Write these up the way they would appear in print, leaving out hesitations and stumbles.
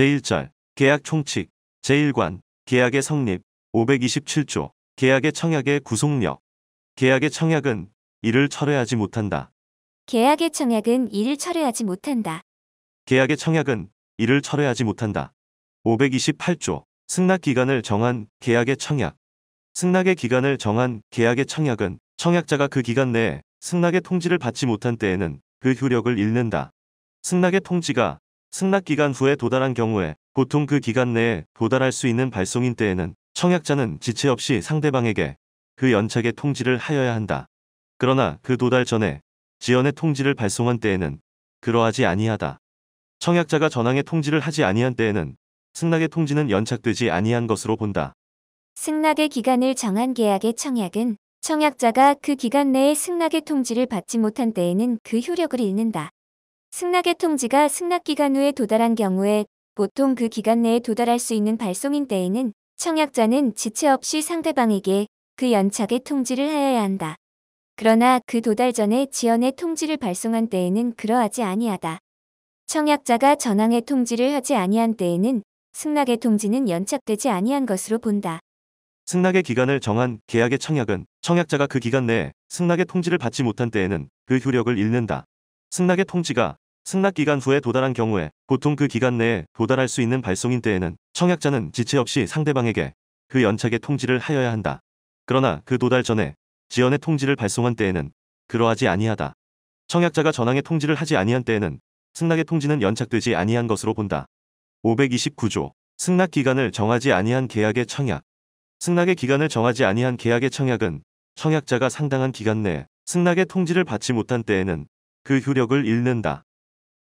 제1절 계약 총칙 제1관 계약의 성립 527조 계약의 청약의 구속력 계약의 청약은 이를 철회하지 못한다. 계약의 청약은 이를 철회하지 못한다. 계약의 청약은 이를 철회하지 못한다. 528조 승낙기간을 정한 계약의 청약 승낙의 기간을 정한 계약의 청약은 청약자가 그 기간 내에 승낙의 통지를 받지 못한 때에는 그 효력을 잃는다. 승낙의 통지가 승낙기간 후에 도달한 경우에 보통 그 기간 내에 도달할 수 있는 발송인 때에는 청약자는 지체 없이 상대방에게 그 연착의 통지를 하여야 한다. 그러나 그 도달 전에 지연의 통지를 발송한 때에는 그러하지 아니하다. 청약자가 전항의 통지를 하지 아니한 때에는 승낙의 통지는 연착되지 아니한 것으로 본다. 승낙의 기간을 정한 계약의 청약은 청약자가 그 기간 내에 승낙의 통지를 받지 못한 때에는 그 효력을 잃는다. 승낙의 통지가 승낙기간 후에 도달한 경우에 보통 그 기간 내에 도달할 수 있는 발송인 때에는 청약자는 지체 없이 상대방에게 그 연착의 통지를 하여야 한다. 그러나 그 도달 전에 지연의 통지를 발송한 때에는 그러하지 아니하다. 청약자가 전항의 통지를 하지 아니한 때에는 승낙의 통지는 연착되지 아니한 것으로 본다. 승낙의 기간을 정한 계약의 청약은 청약자가 그 기간 내에 승낙의 통지를 받지 못한 때에는 그 효력을 잃는다. 승낙의 통지가 승낙기간 후에 도달한 경우에 보통 그 기간 내에 도달할 수 있는 발송인 때에는 청약자는 지체 없이 상대방에게 그 연착의 통지를 하여야 한다. 그러나 그 도달 전에 지연의 통지를 발송한 때에는 그러하지 아니하다. 청약자가 전항의 통지를 하지 아니한 때에는 승낙의 통지는 연착되지 아니한 것으로 본다. 529조 승낙기간을 정하지 아니한 계약의 청약 승낙의 기간을 정하지 아니한 계약의 청약은 청약자가 상당한 기간 내에 승낙의 통지를 받지 못한 때에는 그 효력을 잃는다.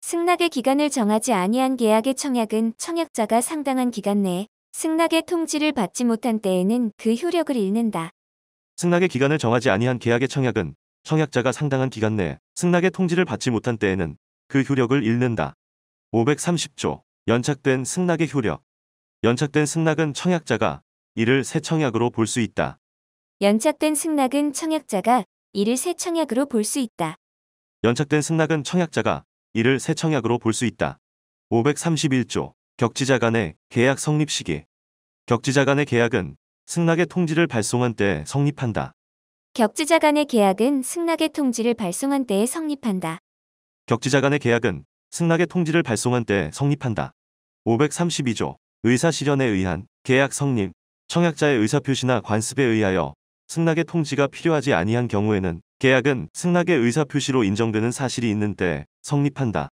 승낙의 기간을 정하지 아니한 계약의 청약은 청약자가 상당한 기간 내에 승낙의 통지를 받지 못한 때에는 그 효력을 잃는다. 승낙의 기간을 정하지 아니한 계약의 청약은 청약자가 상당한 기간 내에 승낙의 통지를 받지 못한 때에는 그 효력을 잃는다. 530조 연착된 승낙의 효력 연착된 승낙은 청약자가 이를 새 청약으로 볼 수 있다. 연착된 승낙은 청약자가 이를 새 청약으로 볼 수 있다. 연착된 승낙은 청약자가 이를 새 청약으로 볼 수 있다. 531조 격지자 간의 계약 성립 시기 격지자 간의 계약은 승낙의 통지를 발송한 때에 성립한다. 격지자 간의 계약은 승낙의 통지를 발송한 때에 성립한다. 격지자 간의 계약은 승낙의 통지를 발송한 때에 성립한다. 532조 의사실현에 의한 계약 성립 청약자의 의사표시나 관습에 의하여 승낙의 통지가 필요하지 아니한 경우에는 계약은 승낙의 의사표시로 인정되는 사실이 있는 때에 성립한다.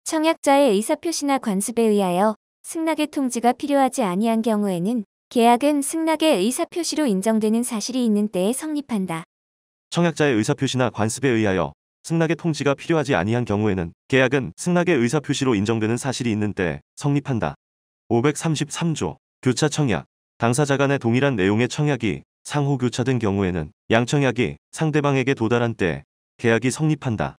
청약자의 의사표시나 관습에 의하여 승낙의 통지가 필요하지 아니한 경우에는 계약은 승낙의 의사표시로 인정되는 사실이 있는 때에 성립한다. 청약자의 의사표시나 관습에 의하여 승낙의 통지가 필요하지 아니한 경우에는 계약은 승낙의 의사표시로 인정되는 사실이 있는 때에 성립한다. 533조 교차 청약 당사자 간의 동일한 내용의 청약이 상호 교차된 경우에는 양청약이 상대방에게 도달한 때에 계약이 성립한다.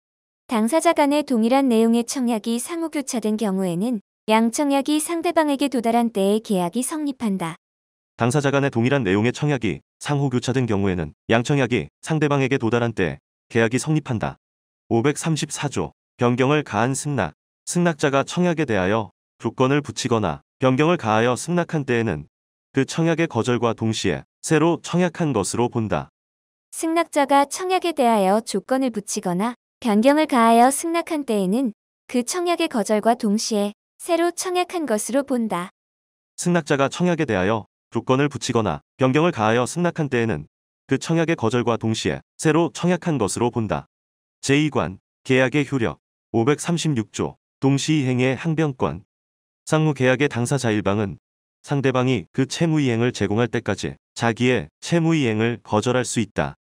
당사자 간의 동일한 내용의 청약이 상호 교차된 경우에는 양청약이 상대방에게 도달한 때에 계약이 성립한다. 당사자 간의 동일한 내용의 청약이 상호 교차된 경우에는 양청약이 상대방에게 도달한 때에 계약이 성립한다. 534조 변경을 가한 승낙 승낙자가 청약에 대하여 조건을 붙이거나 변경을 가하여 승낙한 때에는 그 청약의 거절과 동시에 새로 청약한 것으로 본다. 승낙자가 청약에 대하여 조건을 붙이거나 변경을 가하여 승낙한 때에는 그 청약의 거절과 동시에 새로 청약한 것으로 본다. 승낙자가 청약에 대하여 조건을 붙이거나 변경을 가하여 승낙한 때에는 그 청약의 거절과 동시에 새로 청약한 것으로 본다. 제2관 계약의 효력 536조 동시이행의 항변권 상호 계약의 당사자 일방은 상대방이 그 채무이행을 제공할 때까지 자기의 채무이행을 거절할 수 있다.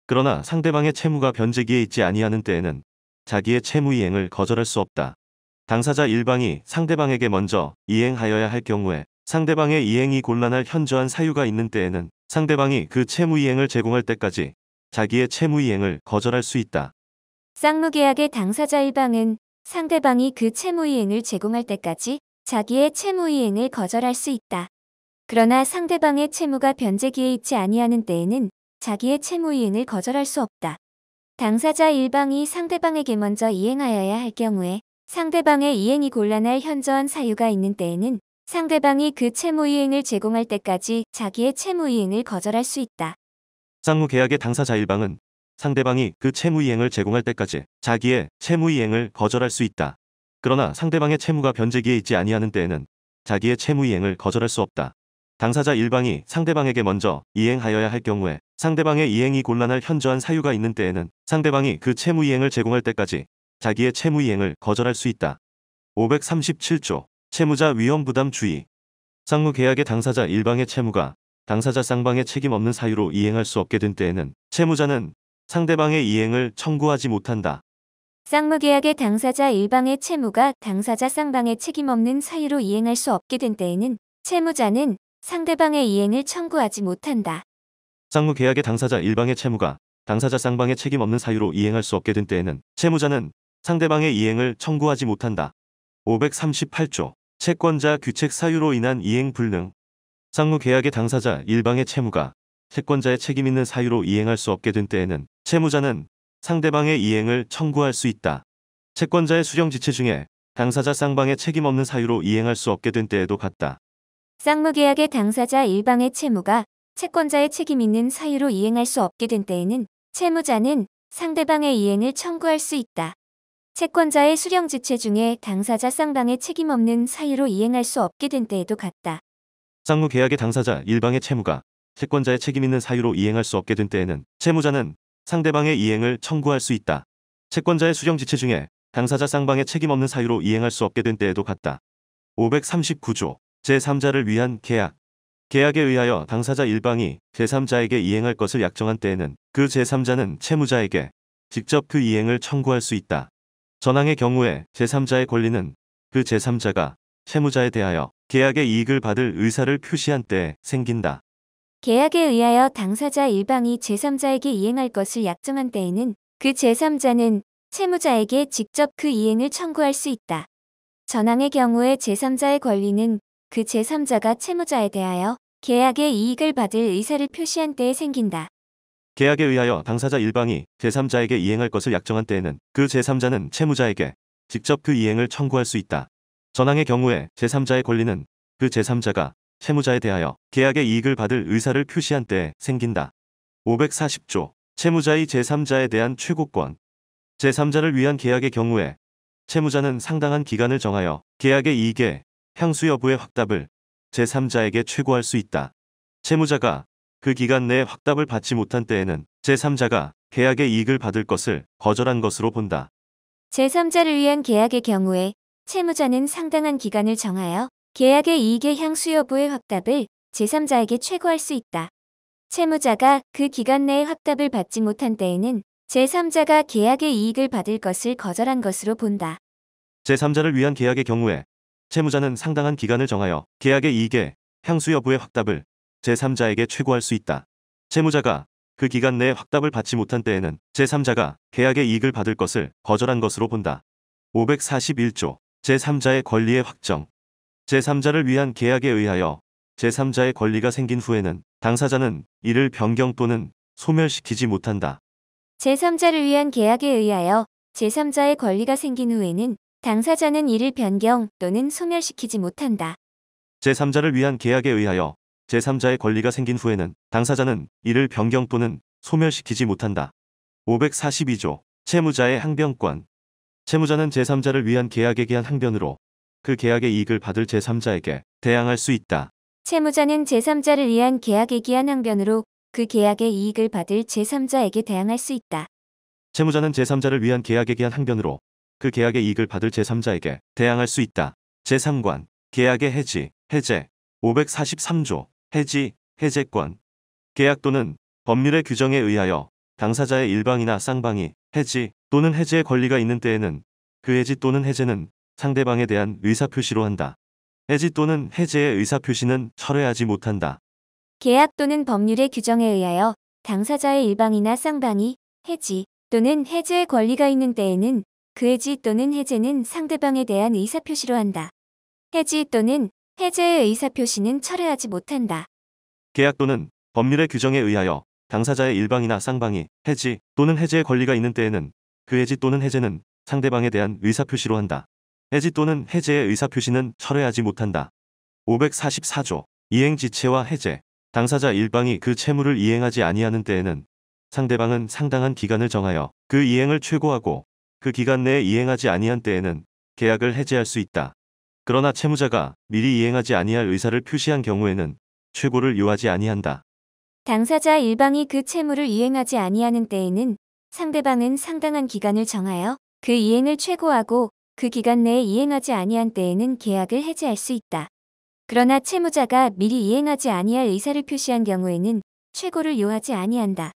그러나 상대방의 채무가 변제기에 있지 아니하는 때에는 자기의 채무이행을 거절할 수 없다. 당사자 일방이 상대방에게 먼저 이행하여야 할 경우에 상대방의 이행이 곤란할 현저한 사유가 있는 때에는 상대방이 그 채무이행을 제공할 때까지 자기의 채무이행을 거절할 수 있다. 쌍무계약의 당사자 일방은 상대방이 그 채무이행을 제공할 때까지 자기의 채무이행을 거절할 수 있다. 그러나 상대방의 채무가 변제기에 있지 아니하는 때에는 자기의 채무이행을 거절할 수 없다. 당사자 일방이 상대방에게 먼저 이행하여야 할 경우에 상대방의 이행이 곤란할 현저한 사유가 있는 때에는 상대방이 그 채무 이행을 제공할 때까지 자기의 채무 이행을 거절할 수 있다. 쌍무 계약의 당사자 일방은 상대방이 그 채무 이행을 제공할 때까지 자기의 채무 이행을 거절할 수 있다. 그러나 상대방의 채무가 변제기에 있지 아니하는 때에는 자기의 채무 이행을 거절할 수 없다. 당사자 일방이 상대방에게 먼저 이행하여야 할 경우에 상대방의 이행이 곤란할 현저한 사유가 있는 때에는 상대방이 그 채무 이행을 제공할 때까지 자기의 채무 이행을 거절할 수 있다. 537조 채무자 위험 부담 주의. 쌍무 계약의 당사자 일방의 채무가 당사자 쌍방의 책임 없는 사유로 이행할 수 없게 된 때에는 채무자는 상대방의 이행을 청구하지 못한다. 쌍무계약의 당사자 일방의 채무가 당사자 쌍방의 책임 없는 사유로 이행할 수 없게 된 때에는 채무자는 상대방의 이행을 청구하지 못한다. 쌍무 계약의 당사자 일방의 채무가 당사자 쌍방의 책임 없는 사유로 이행할 수 없게 된 때에는 채무자는 상대방의 이행을 청구하지 못한다. 538조 채권자 규책 사유로 인한 이행 불능. 쌍무 계약의 당사자 일방의 채무가 채권자의 책임 있는 사유로 이행할 수 없게 된 때에는 채무자는 상대방의 이행을 청구할 수 있다. 채권자의 수령 지체 중에 당사자 쌍방의 책임 없는 사유로 이행할 수 없게 된 때에도 같다. 쌍무계약의 당사자 일방의 채무가 채권자의 책임 있는 사유로 이행할 수 없게 된 때에는 채무자는 상대방의 이행을 청구할 수 있다. 채권자의 수령 지체 중에 당사자 쌍방의 책임 없는 사유로 이행할 수 없게 된 때에도 같다. 쌍무 계약의 당사자 일방의 채무가 채권자의 책임 있는 사유로 이행할 수 없게 된 때에는 채무자는 상대방의 이행을 청구할 수 있다. 채권자의 수령 지체 중에 당사자 쌍방의 책임 없는 사유로 이행할 수 없게 된 때에도 같다. 539조 제3자를 위한 계약. 계약에 의하여 당사자 일방이 제3자에게 이행할 것을 약정한 때에는 그 제3자는 채무자에게 직접 그 이행을 청구할 수 있다. 전항의 경우에 제3자의 권리는 그 제3자가 채무자에 대하여 계약의 이익을 받을 의사를 표시한 때에 생긴다. 계약에 의하여 당사자 일방이 제3자에게 이행할 것을 약정한 때에는 그 제3자는 채무자에게 직접 그 이행을 청구할 수 있다. 전항의 경우에 제3자의 권리는 그 제3자가 채무자에 대하여 계약의 이익을 받을 의사를 표시한 때에 생긴다. 계약에 의하여 당사자 일방이 제3자에게 이행할 것을 약정한 때에는 그 제3자는 채무자에게 직접 그 이행을 청구할 수 있다. 전항의 경우에 제3자의 권리는 그 제3자가 채무자에 대하여 계약의 이익을 받을 의사를 표시한 때에 생긴다. 540조 채무자의 제3자에 대한 최고권. 제3자를 위한 계약의 경우에 채무자는 상당한 기간을 정하여 계약의 이익의 향수 여부의 확답을 제3자에게 최고할 수 있다. 채무자가 그 기간 내에 확답을 받지 못한 때에는 제3자가 계약의 이익을 받을 것을 거절한 것으로 본다. 제3자를 위한 계약의 경우에 채무자는 상당한 기간을 정하여 계약의 이익의 향수 여부의 확답을 제3자에게 최고할 수 있다. 채무자가 그 기간 내에 확답을 받지 못한 때에는 제3자가 계약의 이익을 받을 것을 거절한 것으로 본다. 제3자를 위한 계약의 경우에 채무자는 상당한 기간을 정하여 계약의 이익의 향수 여부의 확답을 제3자에게 최고할 수 있다. 채무자가 그 기간 내에 확답을 받지 못한 때에는 제3자가 계약의 이익을 받을 것을 거절한 것으로 본다. 541조 제3자의 권리의 확정. 제3자를 위한 계약에 의하여 제3자의 권리가 생긴 후에는 당사자는 이를 변경 또는 소멸시키지 못한다. 제3자를 위한 계약에 의하여 제3자의 권리가 생긴 후에는 당사자는 이를 변경 또는 소멸시키지 못한다. 제3자를 위한 계약에 의하여 제3자의 권리가 생긴 후에는 당사자는 이를 변경 또는 소멸시키지 못한다. 542조 채무자의 항변권. 채무자는 제3자를 위한 계약에 기한 항변으로 그 계약의 이익을 받을 제3자에게 대항할 수 있다. 채무자는 제3자를 위한 계약에 기한 항변으로 그 계약의 이익을 받을 제3자에게 대항할 수 있다. 채무자는 제3자를 위한 계약에 기한 항변으로 그 계약의 이익을 받을 제3자에게 대항할 수 있다. 제3관 계약의 해지, 해제. 543조 해지, 해제권. 계약 또는 법률의 규정에 의하여 당사자의 일방이나 쌍방이 해지 또는 해제의 권리가 있는 때에는 그 해지 또는 해제는 상대방에 대한 의사표시로 한다. 해지 또는 해제의 의사표시는 철회하지 못한다. 계약 또는 법률의 규정에 의하여 당사자의 일방이나 쌍방이 해지 또는 해제의 권리가 있는 때에는 그 해지 또는 해제는 상대방에 대한 의사표시로 한다. 해지 또는 해제의 의사표시는 철회하지 못한다. 계약 또는 법률의 규정에 의하여 당사자의 일방이나 쌍방이 해지 또는 해제의 권리가 있는 때에는 그 해지 또는 해제는 상대방에 대한 의사표시로 한다. 해지 또는 해제의 의사표시는 철회하지 못한다. 544조. 이행지체와 해제. 당사자 일방이 그 채무를 이행하지 아니하는 때에는 상대방은 상당한 기간을 정하여 그 이행을 최고하고 그 기간 내에 이행하지 아니한 때에는 계약을 해제할 수 있다. 그러나 채무자가 미리 이행하지 아니할 의사를 표시한 경우에는 최고를 요하지 아니한다. 당사자 일방이 그 채무를 이행하지 아니하는 때에는 상대방은 상당한 기간을 정하여 그 이행을 최고하고 그 기간 내에 이행하지 아니한 때에는 계약을 해제할 수 있다. 그러나 채무자가 미리 이행하지 아니할 의사를 표시한 경우에는 최고를 요하지 아니한다.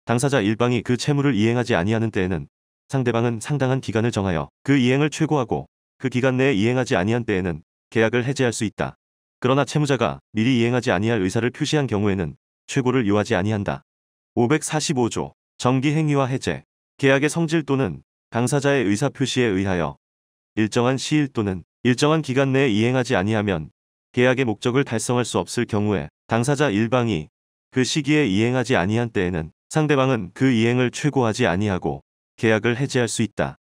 당사자 일방이 그 채무를 이행하지 아니하는 때에는 상대방은 상당한 기간을 정하여 그 이행을 최고하고 그 기간 내에 이행하지 아니한 때에는 계약을 해제할 수 있다. 그러나 채무자가 미리 이행하지 아니할 의사를 표시한 경우에는 최고를 요하지 아니한다. 545조. 정기행위와 해제. 계약의 성질 또는 당사자의 의사표시에 의하여 일정한 시일 또는 일정한 기간 내에 이행하지 아니하면 계약의 목적을 달성할 수 없을 경우에 당사자 일방이 그 시기에 이행하지 아니한 때에는 상대방은 그 이행을 최고하지 아니하고 계약을 해제할 수 있다.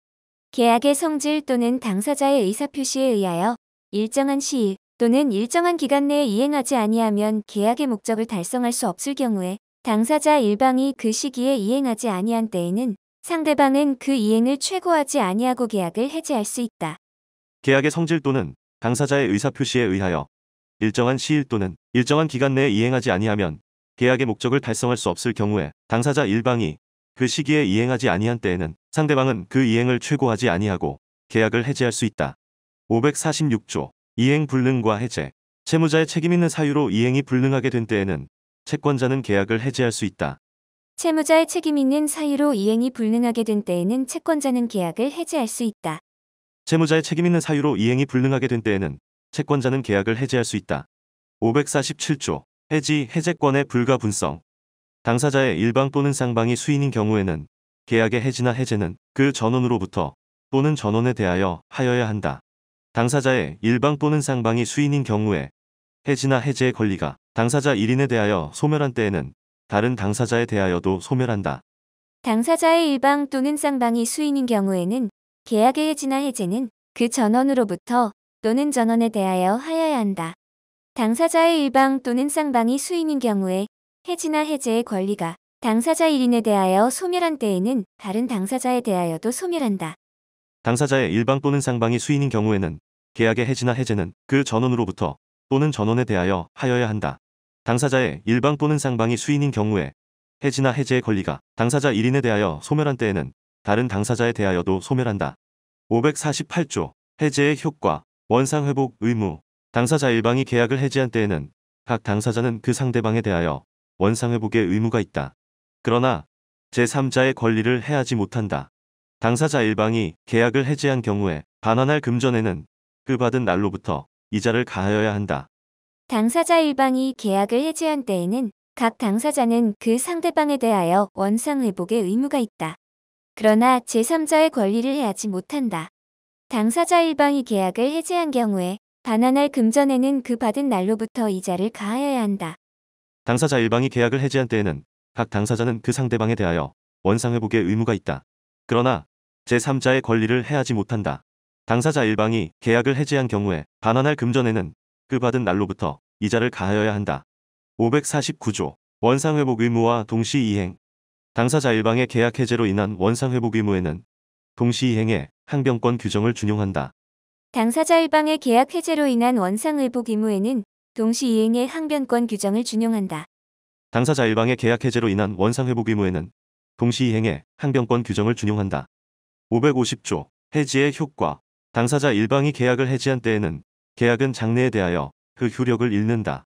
계약의 성질 또는 당사자의 의사표시에 의하여 일정한 시일 또는 일정한 기간 내에 이행하지 아니하면 계약의 목적을 달성할 수 없을 경우에 당사자 일방이 그 시기에 이행하지 아니한 때에는 상대방은 그 이행을 최고하지 아니하고 계약을 해제할 수 있다. 계약의 성질 또는 당사자의 의사표시에 의하여 일정한 시일 또는 일정한 기간 내에 이행하지 아니하면 계약의 목적을 달성할 수 없을 경우에 당사자 일방이 그 시기에 이행하지 아니한 때에는 상대방은 그 이행을 최고하지 아니하고 계약을 해제할 수 있다. 546조. 이행 불능과 해제. 채무자의 책임 있는 사유로 이행이 불능하게 된 때에는 채권자는 계약을 해제할 수 있다. 채무자의 책임 있는 사유로 이행이 불능하게 된 때에는 채권자는 계약을 해제할 수 있다. 채무자의 책임 있는 사유로 이행이 불능하게 된 때에는 채권자는 계약을 해제할 수 있다. 547조. 해지, 해제권의 불가분성. 당사자의 일방 또는 쌍방이 수인인 경우에는 계약의 해지나 해제는 그 전원으로부터 또는 전원에 대하여 하여야 한다. 당사자의 일방 또는 쌍방이 수인인 경우에 해지나 해제의 권리가 당사자 1인에 대하여 소멸한 때에는 다른 당사자에 대하여도 소멸한다. 당사자의 일방 또는 쌍방이 수인인 경우에는 계약의 해지나 해제는 그 전원으로부터 또는 전원에 대하여 하여야 한다. 당사자의 일방 또는 쌍방이 수인인 경우에 해지나 해제의 권리가 당사자 1인에 대하여 소멸한 때에는 다른 당사자에 대하여도 소멸한다. 당사자의 일방 또는 쌍방이 수인인 경우에는 계약의 해지나 해제는 그 전원으로부터 또는 전원에 대하여 하여야 한다. 당사자의 일방 또는 쌍방이 수인인 경우에 해지나 해제의 권리가 당사자 1인에 대하여 소멸한 때에는 다른 당사자에 대하여도 소멸한다. 548조. 해제의 효과. 원상회복 의무. 당사자 일방이 계약을 해지한 때에는 각 당사자는 그 상대방에 대하여 원상회복의 의무가 있다. 그러나 제3자의 권리를 해하지 못한다. 당사자 일방이 계약을 해지한 경우에 반환할 금전에는 그 받은 날로부터 이자를 가하여야 한다. 당사자 일방이 계약을 해지한 때에는 각 당사자는 그 상대방에 대하여 원상회복의 의무가 있다. 그러나 제3자의 권리를 해하지 못한다. 당사자 일방이 계약을 해지한 경우에 반환할 금전에는 그 받은 날로부터 이자를 가하여야 한다. 당사자 일방이 계약을 해지한 때에는 각 당사자는 그 상대방에 대하여 원상회복의 의무가 있다. 그러나 제3자의 권리를 해하지 못한다. 당사자 일방이 계약을 해지한 경우에 반환할 금전에는 그 받은 날로부터 이자를 가하여야 한다. 549조. 원상회복 의무와 동시이행. 당사자 일방의 계약 해제로 인한 원상회복 의무에는 동시이행의 항변권 규정을 준용한다. 당사자 일방의 계약 해제로 인한 원상회복 의무에는 동시이행의 항변권 규정을 준용한다. 당사자 일방의 계약 해제로 인한 원상회복 의무에는 동시이행의 항변권 규정을 준용한다. 550조. 해지의 효과. 당사자 일방이 계약을 해지한 때에는 계약은 장래에 대하여 그 효력을 잃는다.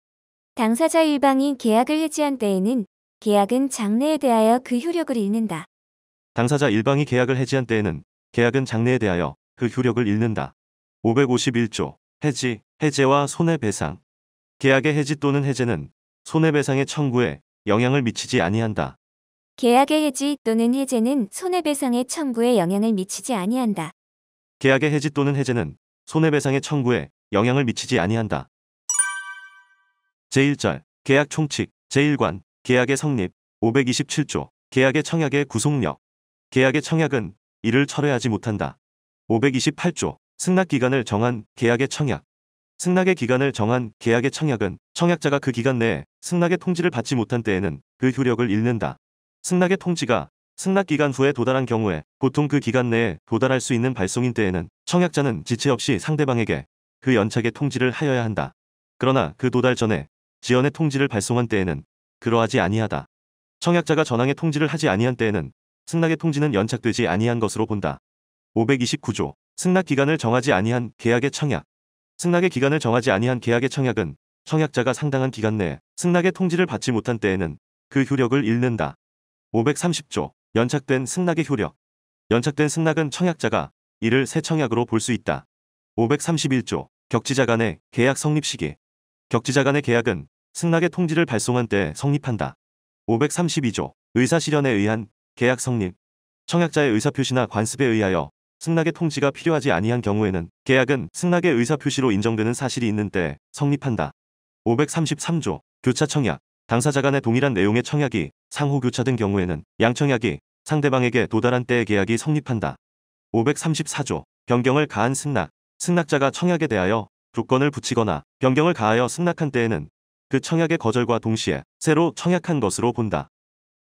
당사자 일방이 계약을 해지한 때에는 계약은 장래에 대하여 그 효력을 잃는다. 당사자 일방이 계약을 해지한 때에는 계약은 장래에 대하여 그 효력을 잃는다. 551조. 해지, 해제와 손해배상. 계약의 해지 또는 해제는 손해배상의 청구에 영향을 미치지 아니한다. 계약의 해지 또는 해제는 손해배상의 청구에 영향을 미치지 아니한다. 계약의 해지 또는 해제는 손해배상의 청구에 영향을 미치지 아니한다. 제1절. 계약 총칙. 제1관. 계약의 성립. 527조. 계약의 청약의 구속력. 계약의 청약은 이를 철회하지 못한다. 528조. 승낙기간을 정한 계약의 청약. 승낙의 기간을 정한 계약의 청약은 청약자가 그 기간 내에 승낙의 통지를 받지 못한 때에는 그 효력을 잃는다. 승낙의 통지가 승낙기간 후에 도달한 경우에 보통 그 기간 내에 도달할 수 있는 발송인 때에는 청약자는 지체 없이 상대방에게 그 연착의 통지를 하여야 한다. 그러나 그 도달 전에 지연의 통지를 발송한 때에는 그러하지 아니하다. 청약자가 전항의 통지를 하지 아니한 때에는 승낙의 통지는 연착되지 아니한 것으로 본다. 529조. 승낙기간을 정하지 아니한 계약의 청약. 승낙의 기간을 정하지 아니한 계약의 청약은 청약자가 상당한 기간 내에 승낙의 통지를 받지 못한 때에는 그 효력을 잃는다. 530조. 연착된 승낙의 효력. 연착된 승낙은 청약자가 이를 새 청약으로 볼 수 있다. 531조. 격지자 간의 계약 성립 시기. 격지자 간의 계약은 승낙의 통지를 발송한 때에 성립한다. 532조. 의사실현에 의한 계약 성립. 청약자의 의사표시나 관습에 의하여 승낙의 통지가 필요하지 아니한 경우에는 계약은 승낙의 의사표시로 인정되는 사실이 있는 때에 성립한다. 533조. 교차 청약. 당사자 간의 동일한 내용의 청약이 상호 교차된 경우에는 양청약이 상대방에게 도달한 때의 계약이 성립한다. 534조. 변경을 가한 승낙. 승낙자가 청약에 대하여 조건을 붙이거나 변경을 가하여 승낙한 때에는 그 청약의 거절과 동시에 새로 청약한 것으로 본다.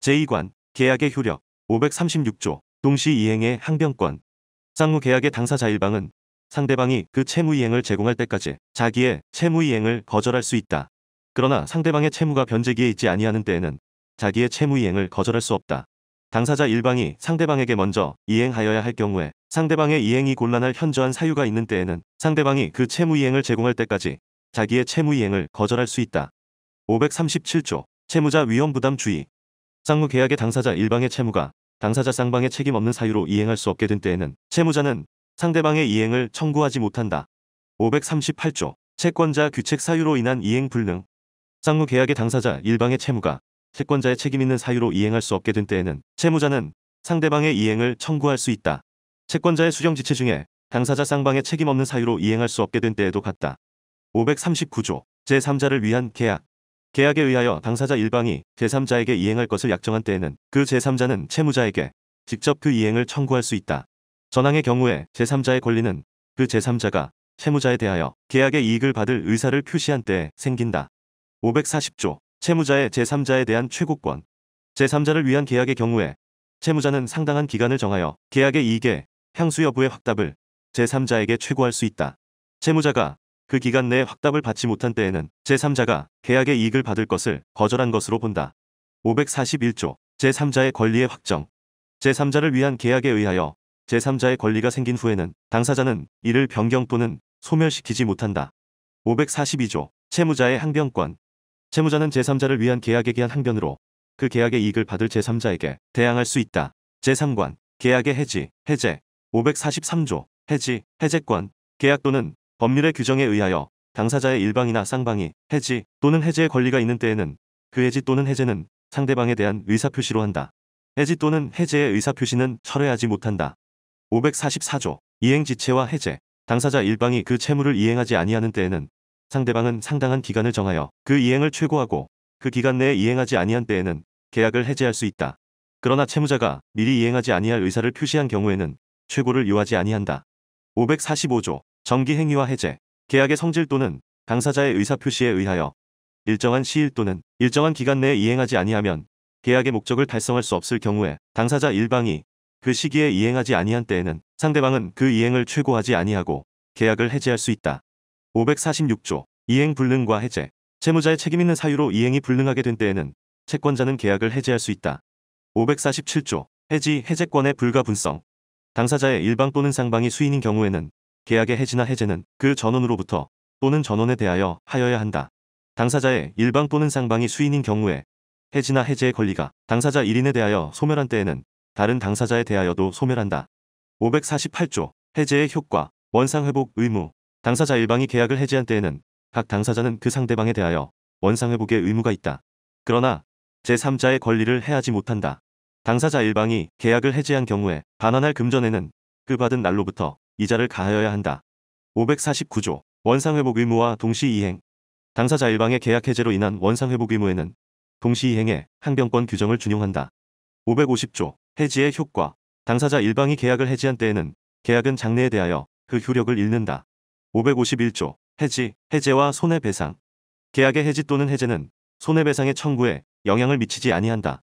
제2관. 계약의 효력. 536조. 동시이행의 항변권. 쌍무 계약의 당사자 일방은 상대방이 그 채무이행을 제공할 때까지 자기의 채무이행을 거절할 수 있다. 그러나 상대방의 채무가 변제기에 있지 아니하는 때에는 자기의 채무이행을 거절할 수 없다. 당사자 일방이 상대방에게 먼저 이행하여야 할 경우에 상대방의 이행이 곤란할 현저한 사유가 있는 때에는 상대방이 그 채무이행을 제공할 때까지 자기의 채무이행을 거절할 수 있다. 537조. 채무자 위험부담주의. 쌍무 계약의 당사자 일방의 채무가 당사자 쌍방의 책임 없는 사유로 이행할 수 없게 된 때에는 채무자는 상대방의 이행을 청구하지 못한다. 538조. 채권자 규책 사유로 인한 이행 불능. 쌍무 계약의 당사자 일방의 채무가 채권자의 책임 있는 사유로 이행할 수 없게 된 때에는 채무자는 상대방의 이행을 청구할 수 있다. 채권자의 수령 지체 중에 당사자 쌍방의 책임 없는 사유로 이행할 수 없게 된 때에도 같다. 539조. 제3자를 위한 계약. 계약에 의하여 당사자 일방이 제3자에게 이행할 것을 약정한 때에는 그 제3자는 채무자에게 직접 그 이행을 청구할 수 있다. 전항의 경우에 제3자의 권리는 그 제3자가 채무자에 대하여 계약의 이익을 받을 의사를 표시한 때에 생긴다. 540조. 채무자의 제3자에 대한 최고권. 제3자를 위한 계약의 경우에 채무자는 상당한 기간을 정하여 계약의 이익의 향수 여부의 확답을 제3자에게 최고할 수 있다. 채무자가 그 기간 내에 확답을 받지 못한 때에는 제3자가 계약의 이익을 받을 것을 거절한 것으로 본다. 541조. 제3자의 권리의 확정. 제3자를 위한 계약에 의하여 제3자의 권리가 생긴 후에는 당사자는 이를 변경 또는 소멸시키지 못한다. 542조. 채무자의 항변권. 채무자는 제3자를 위한 계약에 기한 항변으로 그 계약의 이익을 받을 제3자에게 대항할 수 있다. 제3관. 계약의 해지, 해제. 543조. 해지, 해제권. 계약 또는 법률의 규정에 의하여 당사자의 일방이나 쌍방이 해지 또는 해제의 권리가 있는 때에는 그 해지 또는 해제는 상대방에 대한 의사표시로 한다. 해지 또는 해제의 의사표시는 철회하지 못한다. 544조. 이행지체와 해제. 당사자 일방이 그 채무를 이행하지 아니하는 때에는 상대방은 상당한 기간을 정하여 그 이행을 최고하고 그 기간 내에 이행하지 아니한 때에는 계약을 해제할 수 있다. 그러나 채무자가 미리 이행하지 아니할 의사를 표시한 경우에는 최고를 요하지 아니한다. 545조. 정기행위와 해제. 계약의 성질 또는 당사자의 의사표시에 의하여 일정한 시일 또는 일정한 기간 내에 이행하지 아니하면 계약의 목적을 달성할 수 없을 경우에 당사자 일방이 그 시기에 이행하지 아니한 때에는 상대방은 그 이행을 최고하지 아니하고 계약을 해제할 수 있다. 546조. 이행 불능과 해제. 채무자의 책임 있는 사유로 이행이 불능하게 된 때에는 채권자는 계약을 해제할 수 있다. 547조. 해지, 해제권의 불가분성. 당사자의 일방 또는 쌍방이 수인인 경우에는 계약의 해지나 해제는 그 전원으로부터 또는 전원에 대하여 하여야 한다. 당사자의 일방 또는 쌍방이 수인인 경우에 해지나 해제의 권리가 당사자 1인에 대하여 소멸한 때에는 다른 당사자에 대하여도 소멸한다. 548조. 해제의 효과. 원상회복 의무. 당사자 일방이 계약을 해지한 때에는 각 당사자는 그 상대방에 대하여 원상회복의 의무가 있다. 그러나 제3자의 권리를 해하지 못한다. 당사자 일방이 계약을 해지한 경우에 반환할 금전에는 그 받은 날로부터 이자를 가하여야 한다. 549조. 원상회복 의무와 동시이행. 당사자 일방의 계약 해제로 인한 원상회복 의무에는 동시이행의 항변권 규정을 준용한다. 550조. 해지의 효과. 당사자 일방이 계약을 해지한 때에는 계약은 장래에 대하여 그 효력을 잃는다. 551조 해지, 해제와 손해배상. 계약의 해지 또는 해제는 손해배상의 청구에 영향을 미치지 아니한다.